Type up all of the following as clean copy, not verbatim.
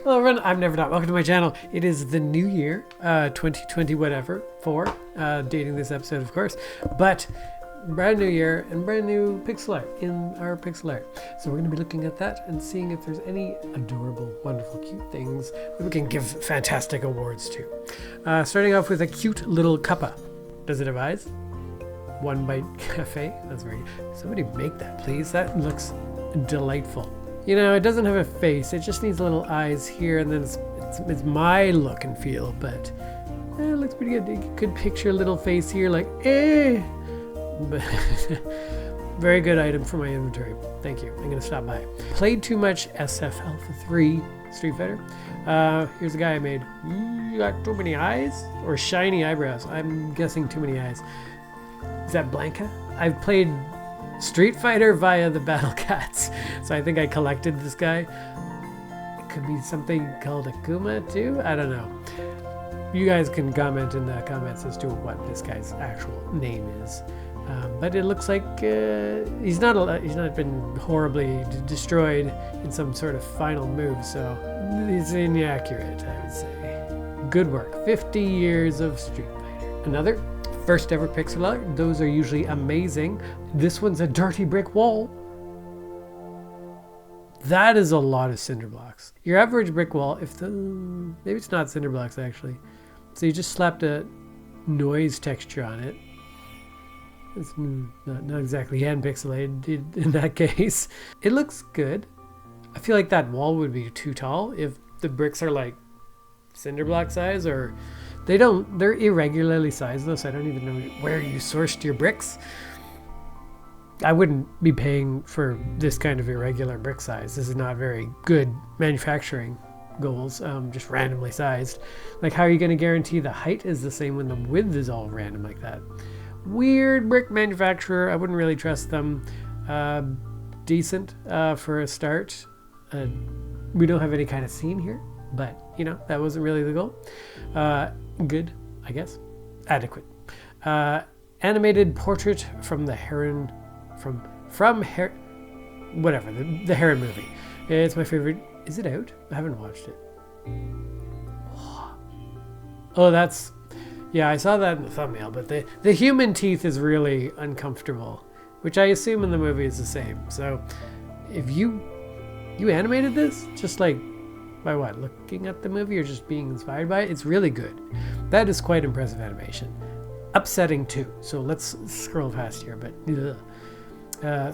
Hello everyone, I'm Never Not. Welcome to my channel. It is the new year, 2020 whatever, dating this episode of course, but brand new year and brand new pixel art in our pixel art. So we're going to be looking at that and seeing if there's any adorable, wonderful, cute things that we can give fantastic awards to. Starting off with a cute little cuppa. Does it have eyes? One Bite Cafe. That's very good. Somebody make that, please. That looks delightful. You know, it doesn't have a face. It just needs little eyes here, and then it's my look and feel. But it looks pretty good. You could picture a little face here, like eh. But very good item for my inventory. Thank you. I'm gonna stop by. Played too much SF Alpha 3 Street Fighter. Here's the guy I made. You got too many eyes or shiny eyebrows. I'm guessing too many eyes. Is that Blanca? I've played Street Fighter via the Battle Cats, so I think I collected this guy. It could be something called Akuma too. I don't know. You guys can comment in the comments as to what this guy's actual name is. But it looks like he's not been horribly destroyed in some sort of final move, so it's inaccurate, I would say. Good work. 50 years of Street Fighter. Another first ever pixel art. Those are usually amazing. This one's a dirty brick wall. That is a lot of cinder blocks. Your average brick wall, maybe it's not cinder blocks actually. So you just slapped a noise texture on it. It's not exactly hand pixelated in that case. It looks good. I feel like that wall would be too tall if the bricks are like cinder block size, or they're irregularly sized though, so I don't even know where you sourced your bricks. I wouldn't be paying for this kind of irregular brick size. This is not very good manufacturing goals, just randomly sized. Like, how are you going to guarantee the height is the same when the width is all random like that? Weird brick manufacturer. I wouldn't really trust them. Decent for a start. We don't have any kind of scene here, but you know, that wasn't really the goal. Good, I guess. Adequate. Animated portrait from the heron, from whatever, the heron movie. It's my favorite. Is it out? I haven't watched it. Oh, that's, yeah, I saw that in the thumbnail, but the human teeth is really uncomfortable, which I assume in the movie is the same. So if you animated this, just like by what? Looking at the movie or just being inspired by it? It's really good. That is quite impressive animation. Upsetting too. So let's scroll past here, but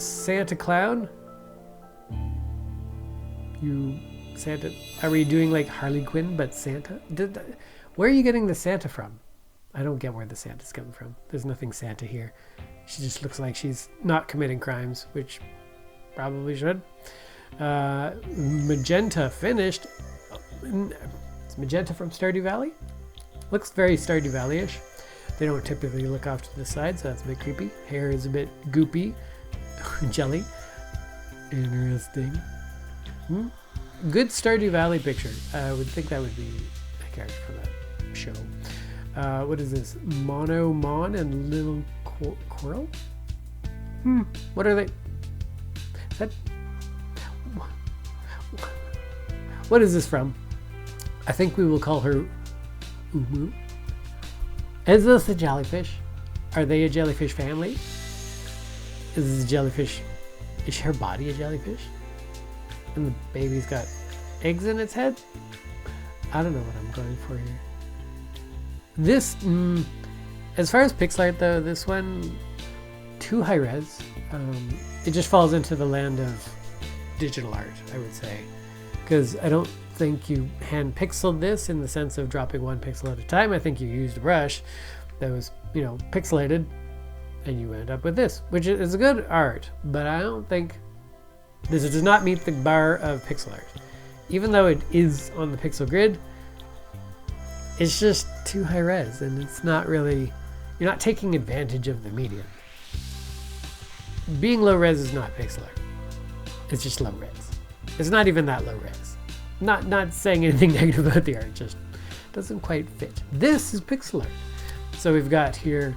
Santa Clown. Santa, are we doing like Harley Quinn but Santa? Where are you getting the Santa from? I don't get where the Santa's coming from. There's nothing Santa here. She just looks like she's not committing crimes, which probably should. Magenta finished. It's Magenta from Stardew Valley. Looks very Stardew Valley-ish. They don't typically look off to the side, so that's a bit creepy. Hair is a bit goopy. Jelly. Interesting. Good Stardew Valley picture. I would think that would be a character from that show. What is this? Mon and Little Quirrell? What are they? What is this from? I think we will call her Umu. Is this a jellyfish? Are they a jellyfish family? Is this a jellyfish? Is her body a jellyfish? And the baby's got eggs in its head? I don't know what I'm going for here. This, as far as pixel art though, this one, too high res. It just falls into the land of digital art, I would say. Because I don't think you hand pixeled this in the sense of dropping one pixel at a time. I think you used a brush that was, you know, pixelated, and you end up with this, which is a good art, but I don't think this does not meet the bar of pixel art. Even though it is on the pixel grid, it's just too high res, and it's not really, you're not taking advantage of the medium. Being low res is not pixel art. It's just low res. It's not even that low res. Not saying anything negative about the art, just doesn't quite fit. This is pixel art. So we've got here,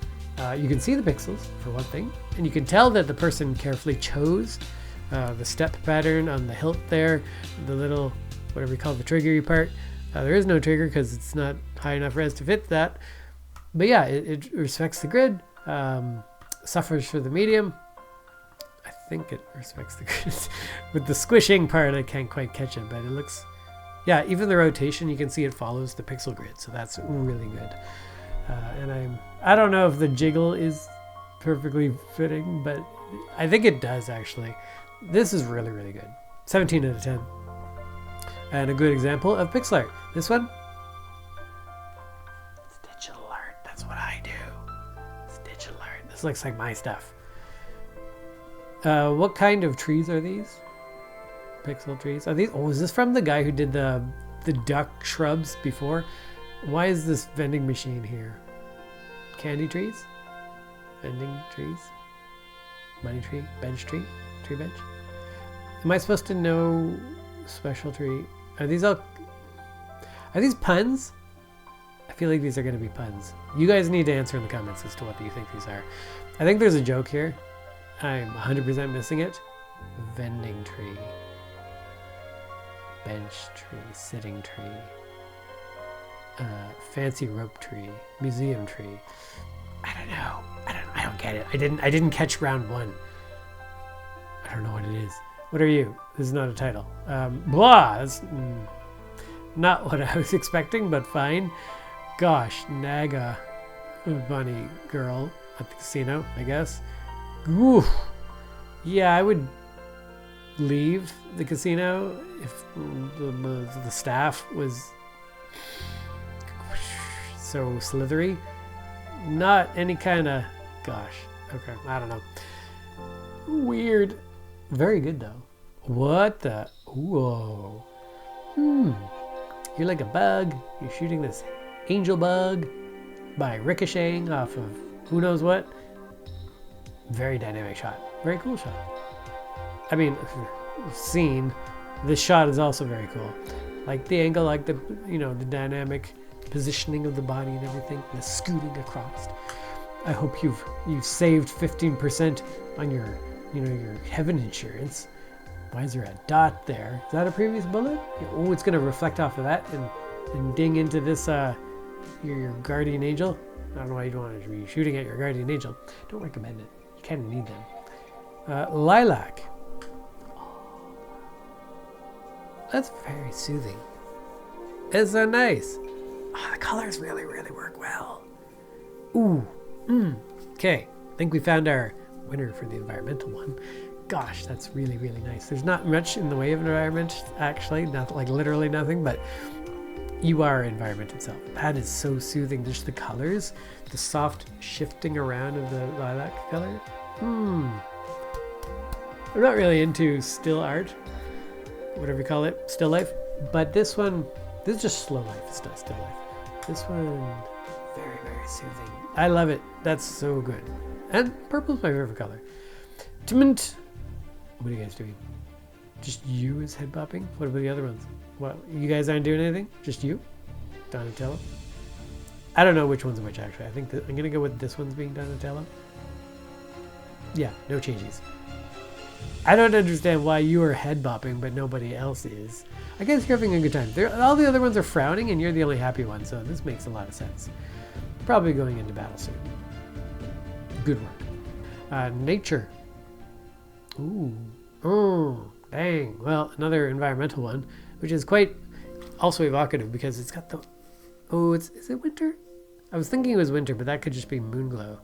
you can see the pixels for one thing, and you can tell that the person carefully chose the step pattern on the hilt there, the little whatever you call the triggery part. There is no trigger because it's not high enough res to fit that. But yeah, it respects the grid, suffers for the medium. I think it respects the grid. With the squishing part, I can't quite catch it, but it looks, yeah, even the rotation, you can see it follows the pixel grid, so that's really good. And I don't know if the jiggle is perfectly fitting, but I think it does actually. This is really, really good. 17 out of 10. And a good example of pixel art. This one, it's digital art. That's what I do. It's digital art. This looks like my stuff. What kind of trees are these? Pixel trees. Are these? Oh, is this from the guy who did the duck shrubs before? Why is this vending machine here? Candy trees? Vending trees? Money tree? Bench tree? Tree bench? Am I supposed to know special tree? Are these puns? I feel like these are going to be puns. You guys need to answer in the comments as to what you think these are. I think there's a joke here. I'm 100% missing it. Vending tree. Bench tree. Sitting tree. Fancy rope tree. Museum tree. I don't know. I don't get it. I didn't catch round one. I don't know what it is. What are you? This is not a title. Blah! That's not what I was expecting, but fine. Gosh, Naga bunny girl at the casino, I guess. Oof. Yeah, I would leave the casino if the staff was so slithery. Not any kind of... Gosh. Okay, I don't know. Weird. Very good though. What the? Whoa. You're like a bug. You're shooting this angel bug by ricocheting off of who knows what. Very dynamic shot. Very cool shot. I mean, scene. This shot is also very cool. Like the angle, like the the dynamic positioning of the body and everything. The scooting across. I hope you've saved 15% on your your heaven insurance. Why is there a dot there? Is that a previous bullet? Oh, it's gonna reflect off of that and ding into this your guardian angel. I don't know why you don't want to be shooting at your guardian angel. Don't recommend it. You kind of need them. Lilac. That's very soothing. It's so nice. Oh, the colors really, really work well. Ooh. Okay. I think we found our winner for the environmental one. Gosh, that's really, really nice. There's not much in the way of environment, actually. Not like literally nothing, but you are environment itself. That is so soothing. Just the colors, the soft shifting around of the lilac color. I'm not really into still art, whatever you call it, still life. But this one, this is just slow life. It's not still life. This one, very, very soothing. I love it. That's so good. And purple's my favorite color. Timent. What are you guys doing? Just you is head bopping? What about the other ones? What, you guys aren't doing anything? Just you? Donatello? I don't know which one's which, actually. I think I'm going to go with this one's being Donatello. Yeah, no changes. I don't understand why you are head bopping, but nobody else is. I guess you're having a good time. All the other ones are frowning, and you're the only happy one, so this makes a lot of sense. Probably going into battle soon. Good work. Nature. Ooh. Oh, dang. Well, another environmental one, which is quite also evocative because it's got the... Oh, is it winter? I was thinking it was winter, but that could just be moon glow.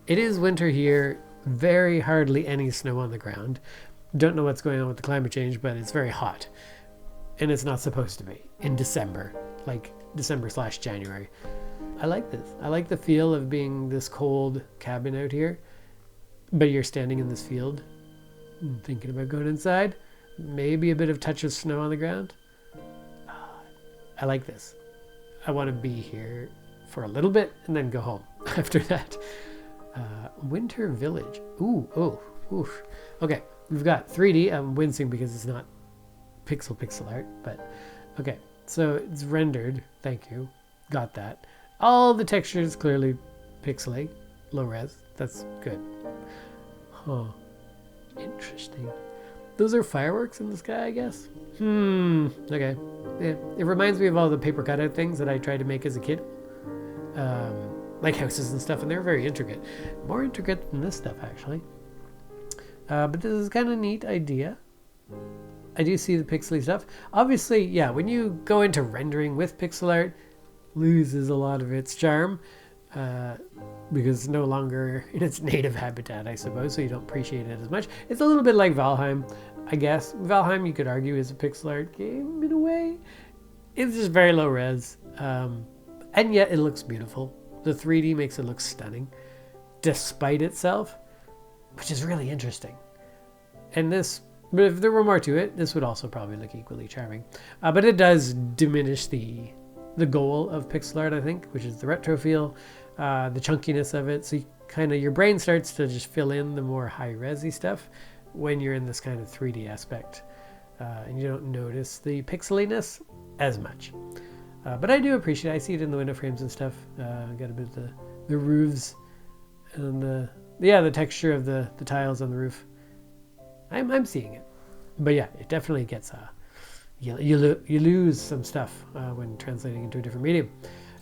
It is winter here. Very hardly any snow on the ground. Don't know what's going on with the climate change, but it's very hot. And it's not supposed to be in December, like December/January. I like this. I like the feel of being this cold cabin out here, but you're standing in this field, thinking about going inside. Maybe a bit of touch of snow on the ground. I like this. I want to be here for a little bit and then go home after that. Winter Village. Ooh. Okay, we've got 3D. I'm wincing because it's not pixel art, but okay. So it's rendered. Thank you. Got that. All the textures clearly pixelate, low res. That's good. Huh. Interesting. Those are fireworks in the sky, I guess. Okay. Yeah. It reminds me of all the paper cutout things that I tried to make as a kid. Like houses and stuff, and they're very intricate. More intricate than this stuff, actually. But this is kind of a neat idea. I do see the pixely stuff. Obviously, yeah, when you go into rendering with pixel art, loses a lot of its charm. Because it's no longer in its native habitat, I suppose, so you don't appreciate it as much. It's a little bit like Valheim, I guess. Valheim, you could argue, is a pixel art game in a way. It's just very low res, and yet it looks beautiful. The 3D makes it look stunning, despite itself, which is really interesting. And this, but if there were more to it, this would also probably look equally charming. But it does diminish the goal of pixel art, I think, which is the retro feel. The chunkiness of it, so you your brain starts to just fill in the more high-resy stuff when you're in this kind of 3D aspect, and you don't notice the pixeliness as much. But I do appreciate it. I see it in the window frames and stuff. Got a bit of the roofs and the texture of the tiles on the roof. I'm seeing it, but yeah, it definitely gets you lose some stuff when translating into a different medium.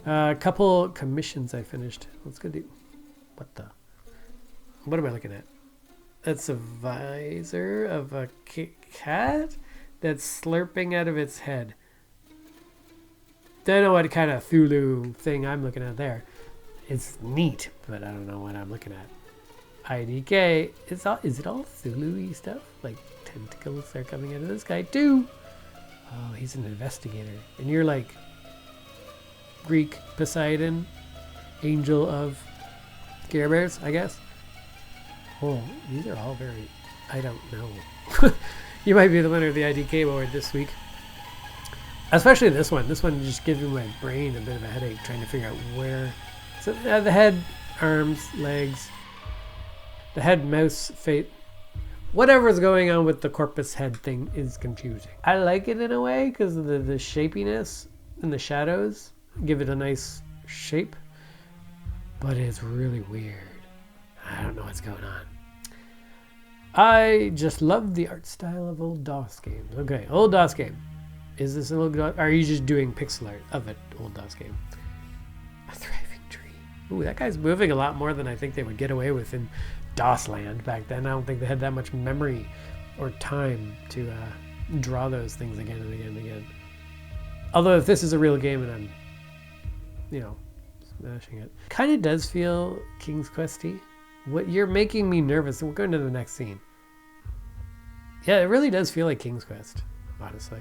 A couple commissions I finished. Let's go do. What am I looking at? That's a visor of a cat that's slurping out of its head. Don't know what kind of Thulu thing I'm looking at there. It's neat, but I don't know what I'm looking at. IDK. Is it all Thulu-y stuff? Like tentacles are coming out of this guy too. Oh, he's an investigator, and you're like Greek Poseidon, angel of Care Bears, I guess. Oh, these are all very, I don't know. You might be the winner of the IDK award this week. Especially this one. This one just gives me my brain a bit of a headache trying to figure out where. So the head, arms, legs, the head, mouse, fate. Whatever's going on with the corpus head thing is confusing. I like it in a way because of the shapiness and the shadows give it a nice shape, but it's really weird. I don't know what's going on. I just love the art style of old DOS games. Okay, old DOS game. Is this an old DOS? Are you just doing pixel art of an old DOS game? A thriving tree. Ooh, that guy's moving a lot more than I think they would get away with in DOS land back then. I don't think they had that much memory or time to draw those things again and again and again. Although if this is a real game and I'm, smashing it. Kind of does feel King's Quest-y. What you're making me nervous. We're going to the next scene. Yeah, it really does feel like King's Quest, honestly.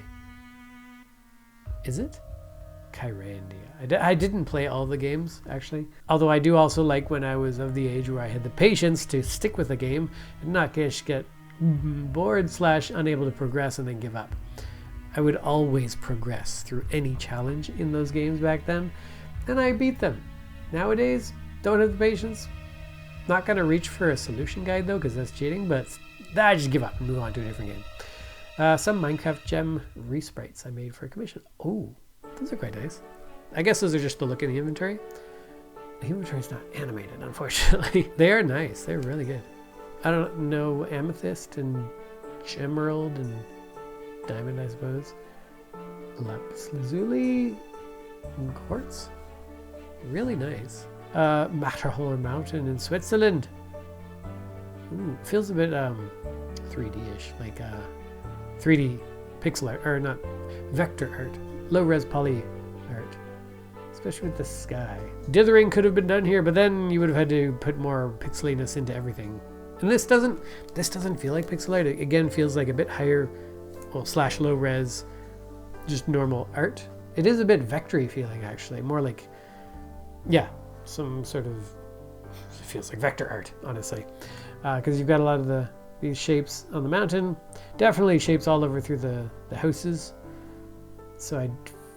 Is it? Kyrandia. I didn't play all the games, actually. Although I do also like when I was of the age where I had the patience to stick with a game and not just get bored / unable to progress and then give up. I would always progress through any challenge in those games back then, and I beat them. Nowadays, don't have the patience. Not going to reach for a solution guide though, because that's cheating, but I just give up and move on to a different game. Some Minecraft gem resprites I made for a commission. Oh, those are quite nice. I guess those are just the look in the inventory. The inventory is not animated, unfortunately. They are nice. They're really good. I don't know, amethyst and gemerald and diamond, I suppose. Lapis lazuli and quartz. Really nice. Matterhorn Mountain in Switzerland. Ooh, feels a bit 3D-ish, like 3D pixel art, or not, vector art. Low-res poly art, especially with the sky. Dithering could have been done here, but then you would have had to put more pixeliness into everything. And this doesn't feel like pixel art. It again feels like a bit higher, well, / low res, just normal art. It is a bit vectory feeling, actually, more like, yeah, some sort of, it feels like vector art, honestly, because you've got a lot of these shapes on the mountain, definitely shapes all over through the houses. So I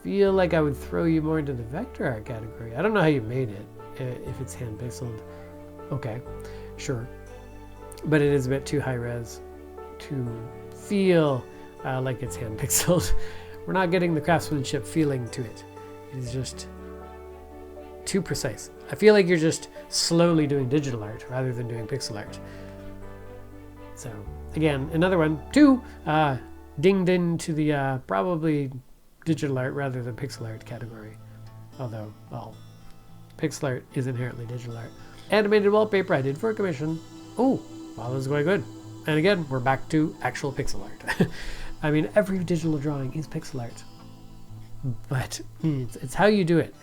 feel like I would throw you more into the vector art category. I don't know how you made it, if it's hand pixeled. Okay, sure. But it is a bit too high res to feel like it's hand pixeled. We're not getting the craftsmanship feeling to it. It is just too precise. I feel like you're just slowly doing digital art rather than doing pixel art. So again, another one, two, dinged into the probably digital art rather than pixel art category. Although, well, pixel art is inherently digital art. Animated wallpaper I did for a commission. Oh, wow, this is quite good. And again, we're back to actual pixel art. I mean, every digital drawing is pixel art. But it's how you do it.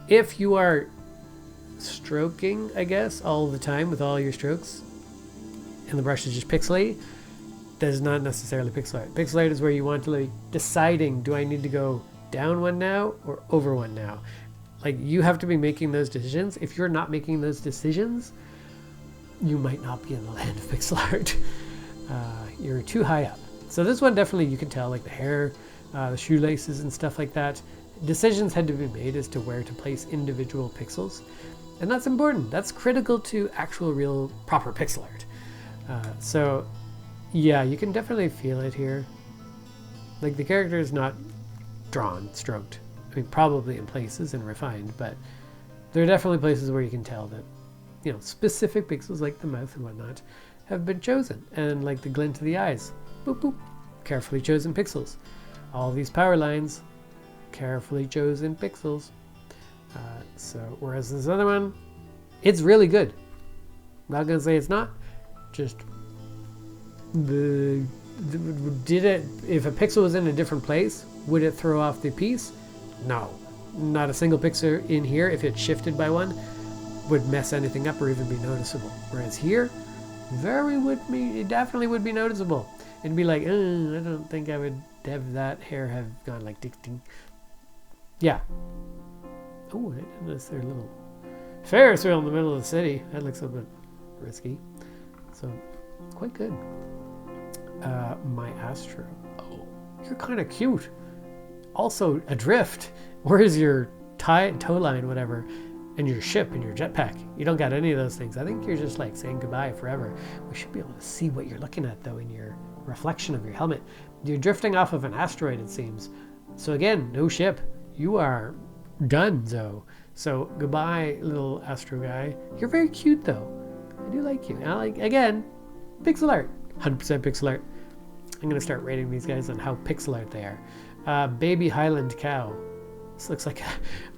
If you are stroking, I guess, all the time with all your strokes, and the brush is just pixely, that is not necessarily pixel art. Pixel art is where you want to like deciding, do I need to go down one now or over one now? Like, you have to be making those decisions. If you're not making those decisions, you might not be in the land of pixel art. You're too high up. So this one definitely you can tell, like the hair, the shoelaces and stuff like that. Decisions had to be made as to where to place individual pixels. And that's important. That's critical to actual, real, proper pixel art. So yeah, you can definitely feel it here. Like, the character is not drawn, stroked. I mean, probably in places and refined, but there are definitely places where you can tell that, you know, specific pixels like the mouth and whatnot have been chosen. And like the glint of the eyes, boop, boop, carefully chosen pixels. All these power lines, carefully chosen pixels. So whereas this other one, it's really good. I'm not gonna say it's not, just did it, if a pixel was in a different place, would it throw off the piece? No, not a single pixel in here, if it shifted by one, would mess anything up or even be noticeable. Whereas here, it definitely would be noticeable. It'd be like, I don't think I would have that hair have gone like ding ding. Yeah. Oh, I didn't notice their little Ferris wheel in the middle of the city. That looks a bit risky. So, quite good. My Astro. Oh, you're kind of cute. Also adrift. Where's your toe line, whatever, and your ship and your jetpack? You don't got any of those things. I think you're just like saying goodbye forever. We should be able to see what you're looking at though in your reflection of your helmet. You're drifting off of an asteroid, it seems. So again, no ship. You are done, Zoe. So goodbye, little Astro guy. You're very cute though. I do like you. And I like, again, pixel art. 100% pixel art. I'm going to start rating these guys on how pixel art they are. Baby Highland cow. This looks like,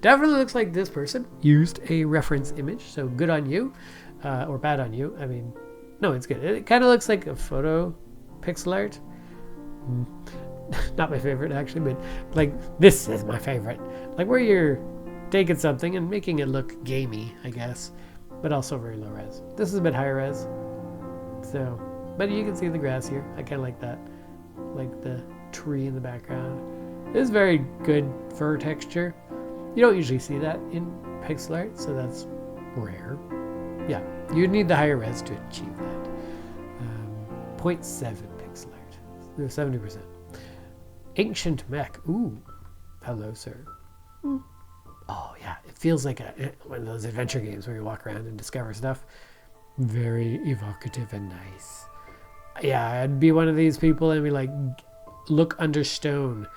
definitely looks like this person used a reference image. So good on you, or bad on you. I mean, no, it's good. It kind of looks like a photo pixel art. Not my favorite actually, but like this is my favorite. Like where you're taking something and making it look gamey, I guess, but also very low res. This is a bit higher res. So, but you can see the grass here. I kind of like that, like the tree in the background. It is very good fur texture. You don't usually see that in pixel art, so that's rare. Yeah, you'd need the higher res to achieve that. 0.7 pixel art, 70%. Ancient mech. Ooh, hello, sir. Oh yeah, it feels like one of those adventure games where you walk around and discover stuff. Very evocative and nice. Yeah, I'd be one of these people and be like, look under stone.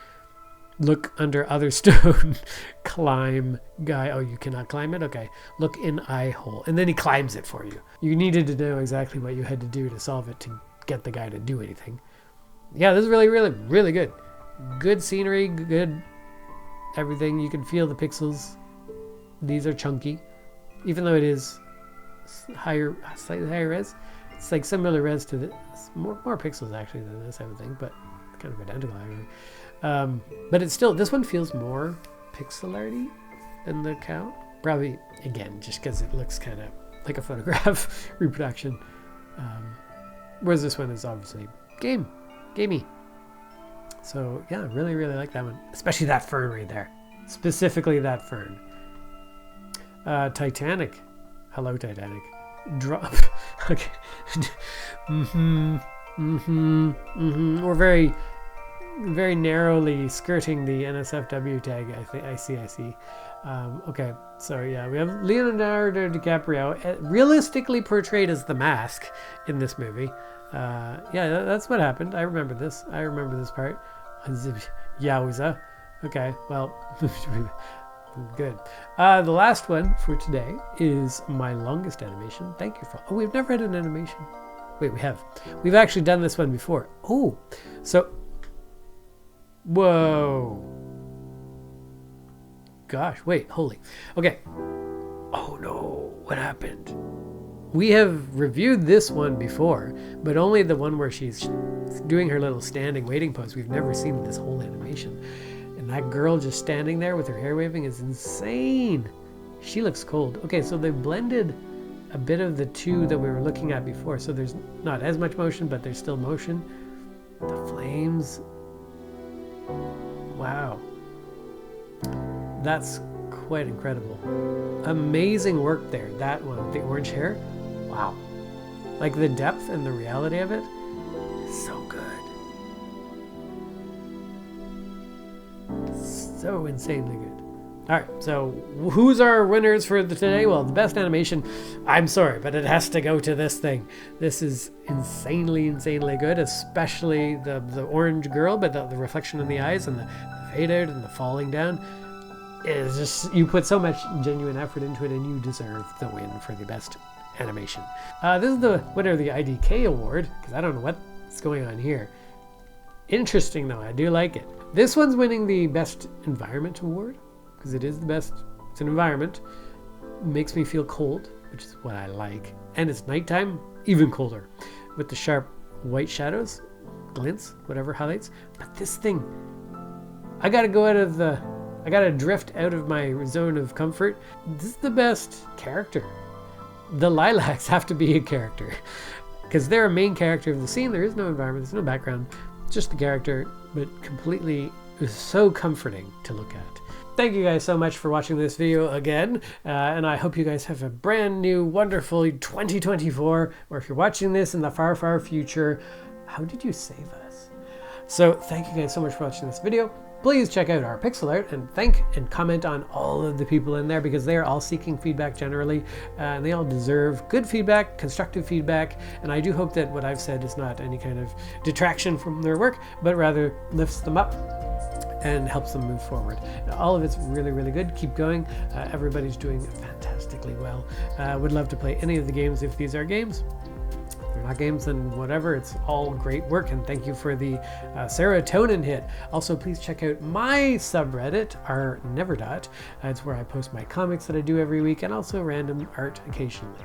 Look under other stone. Climb guy. Oh, you cannot climb it? Okay. Look in eye hole. And then he climbs it for you. You needed to know exactly what you had to do to solve it to get the guy to do anything. Yeah, this is really, really, really good. Good scenery, good everything. You can feel the pixels. These are chunky. Even though it is higher, slightly higher res. It's like similar res to this. More pixels actually than this, I would think, but kind of identical actually. But it's still, this one feels more pixel arty than the cow. Probably, again, just because it looks kind of like a photograph reproduction. Whereas this one is obviously gamey. So yeah, really, really like that one. Especially that fern right there. Specifically that fern. Titanic. Hello, Titanic. Drop. Okay. We're very, very narrowly skirting the NSFW tag. I see. Okay, so yeah, we have Leonardo DiCaprio, realistically portrayed as the Mask in this movie. Yeah, that's what happened. I remember this. I remember this part. Yowza. Okay, well, good. The last one for today is my longest animation. Thank you for. Oh, we've never had an animation. Wait, we have. We've actually done this one before. Oh, so, whoa. Gosh, wait, holy. Okay. Oh no, what happened? We have reviewed this one before, but only the one where she's doing her little standing waiting pose. We've never seen this whole animation. And that girl just standing there with her hair waving is insane. She looks cold. Okay, so they blended a bit of the two that we were looking at before. So there's not as much motion, but there's still motion. The flames. Wow. That's quite incredible. Amazing work there. That one with the orange hair. Wow. Like the depth and the reality of it is so good. So insanely good. All right, so who's our winners for today? Well, the best animation, I'm sorry, but it has to go to this thing. This is insanely good, especially the orange girl, but the reflection in the eyes and the fade out and the falling down. Is just, you put so much genuine effort into it and you deserve the win for the best animation. This is the winner of the IDK award, because I don't know what's going on here. Interesting though, I do like it. This one's winning the best environment award, because it is the best, it's an environment. It makes me feel cold, which is what I like. And it's nighttime, even colder, with the sharp white shadows, glints, whatever highlights. But this thing, I gotta drift out of my zone of comfort. This is the best character. The lilacs have to be a character, because they're a main character of the scene. There is no environment, there's no background, just the character, but completely, it was so comforting to look at. Thank you guys so much for watching this video again, and I hope you guys have a brand new, wonderful 2024, or if you're watching this in the far, far future, how did you save us? So thank you guys so much for watching this video. Please check out our pixel art and thank and comment on all of the people in there, because they are all seeking feedback generally, and they all deserve good feedback, constructive feedback, and I do hope that what I've said is not any kind of detraction from their work, but rather lifts them up and helps them move forward. All of it's really good. Keep going. Everybody's doing fantastically well. Would love to play any of the games if these are games. If they're not games, then whatever. It's all great work, and thank you for the serotonin hit. Also, please check out my subreddit, our Neverdot. It's where I post my comics that I do every week, and also random art occasionally.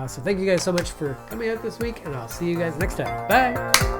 So thank you guys so much for coming out this week, and I'll see you guys next time. Bye!